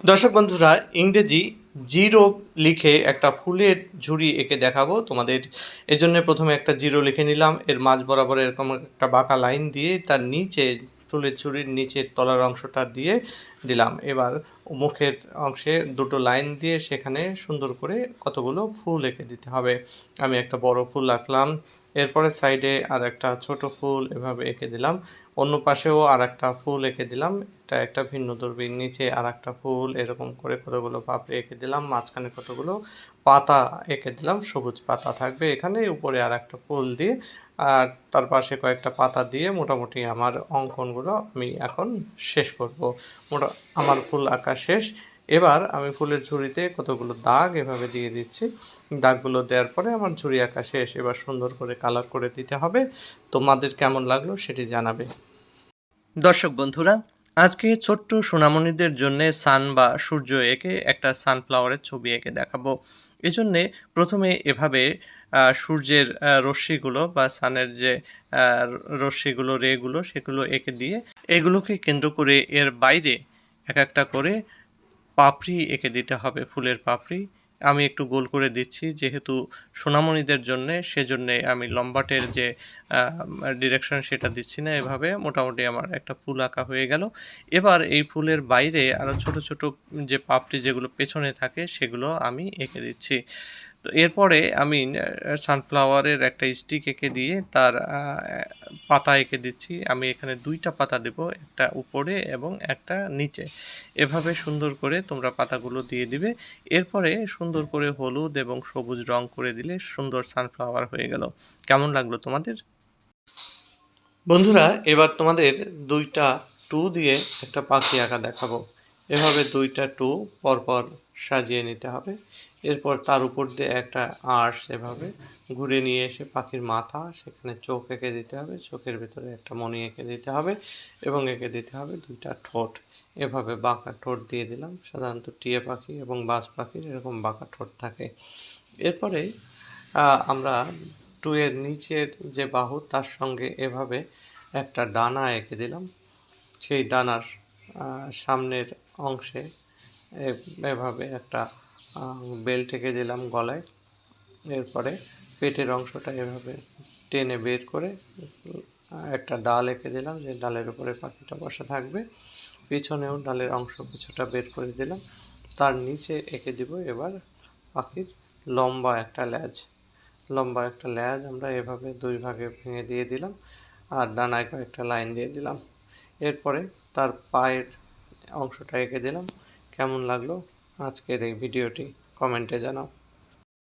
দর্শক বন্ধুরা, ইংরেজি জিরো লিখে একটা ফুলের ঝুড়ি এঁকে দেখাবো তোমাদের। এজন্য প্রথমে একটা জিরো লিখে নিলাম, এর মাঝ বরাবর এরকম একটা বাঁকা লাইন দিয়ে তার নিচে ফুলের ঝুড়ির নিচের তলার অংশটা দিয়ে দিলাম। এবার মুখের অংশে দুটো লাইন দিয়ে সেখানে সুন্দর করে কতগুলো ফুল এঁকে দিতে হবে। আমি একটা বড় ফুল আঁকলাম, এরপরে সাইডে আর একটা ছোট ফুল এভাবে এঁকে দিলাম, অন্য পাশেও আর একটা ফুল এঁকে দিলাম, এটা একটা ভিন্নধর্মী, নিচে আর একটা ফুল, এরকম করে কতগুলো পাপড়ি এঁকে দিলাম, মাঝখানে কতগুলো পাতা এঁকে দিলাম, সবুজ পাতা থাকবে এখানে, উপরে আর একটা ফুল দিয়ে আর তার পাশে কয়েকটা পাতা দিয়ে মোটামুটি আমার অঙ্কনগুলো আমি এখন শেষ করব। আমার ফুল আঁকা শেষ। এবার আমি ফুলের ঝুড়িতে কতগুলো দাগ এভাবে দিয়ে দিচ্ছি, দাগগুলো দেওয়ার পরে আমার ঝুড়ি আঁকা শেষ। এবার সুন্দর করে কালার করে দিতে হবে। তোমাদের কেমন লাগলো সেটি জানাবে। দর্শক বন্ধুরা, আজকে ছোট্ট সোনামণিদের জন্য সান বা সূর্য এঁকে একটা সানফ্লাওয়ারের ছবি এঁকে দেখাবো। এজন্যে প্রথমে এভাবে সূর্যের রশ্মিগুলো বা সানের যে রশ্মিগুলো, রেগুলো, সেগুলো এঁকে দিয়ে এগুলোকে কেন্দ্র করে এর বাইরে এক একটা করে পাপড়ি এঁকে দিতে হবে, ফুলের পাপড়ি। আমি একটু গোল করে দিচ্ছি যেহেতু সোনামণিদের জন্যে, সেজন্যে আমি লম্বাটের যে ডিরেকশন সেটা দিচ্ছি না। এভাবে মোটামুটি আমার একটা ফুল আঁকা হয়ে গেল। এবার এই ফুলের বাইরে আরও ছোট ছোট যে পাপড়ি যেগুলো পেছনে থাকে সেগুলো আমি এঁকে দিচ্ছি। তো এরপরে আমি সানফ্লাওয়ারের একটা স্টিক এঁকে দিয়ে তার পাতা এঁকে দিচ্ছি। আমি এখানে দুইটা পাতা দেব, একটা উপরে এবং একটা নিচে। এভাবে সুন্দর করে তোমরা পাতাগুলো দিয়ে দিবে। এরপরে সুন্দর করে হলুদ এবং সবুজ রং করে দিলে সুন্দর সানফ্লাওয়ার হয়ে গেল। কেমন লাগলো তোমাদের? বন্ধুরা, এবার তোমাদের দুইটা টু দিয়ে একটা পাখি আঁকা দেখাবো। এভাবে দুইটা টু পরপর সাজিয়ে নিতে হবে। এরপর তার উপর দিয়ে একটা আর্চ এভাবে ঘুরে নিয়ে এসে পাখির মাথা, সেখানে চোখ এঁকে দিতে হবে, চোখের ভিতরে একটা মণি এঁকে দিতে হবে এবং এঁকে দিতে হবে দুইটা ঠোঁট। এভাবে বাঁকা ঠোঁট দিয়ে দিলাম। সাধারণত টিয়া পাখি এবং বাজ পাখির এরকম বাঁকা ঠোঁট থাকে। এরপরে আমরা টু এর নিচের যে বাহু তার সঙ্গে এভাবে একটা ডানা এঁকে দিলাম। সেই ডানার সামনের অংশে এভাবে একটা বেল্ট এঁকে দিলাম গলায়। এরপরে পেটের অংশটা এভাবে টেনে বের করে একটা ডাল এঁকে দিলাম, যে ডালের উপরে পাখিটা বসে থাকবে। পিছনেও ডালের অংশ কিছুটা বের করে দিলাম। তার নিচে এঁকে দিব এবার পাখির লম্বা একটা লেজ। লম্বা একটা লেজ আমরা এভাবে দুই ভাগে ভেঙে দিয়ে দিলাম আর ডানায় কয়েকটা লাইন দিয়ে দিলাম। এরপরে তার পায়ের অংশটা এঁকে দিলাম। কেমন লাগলো আজকের এই ভিডিওটি কমেন্টে জানাও।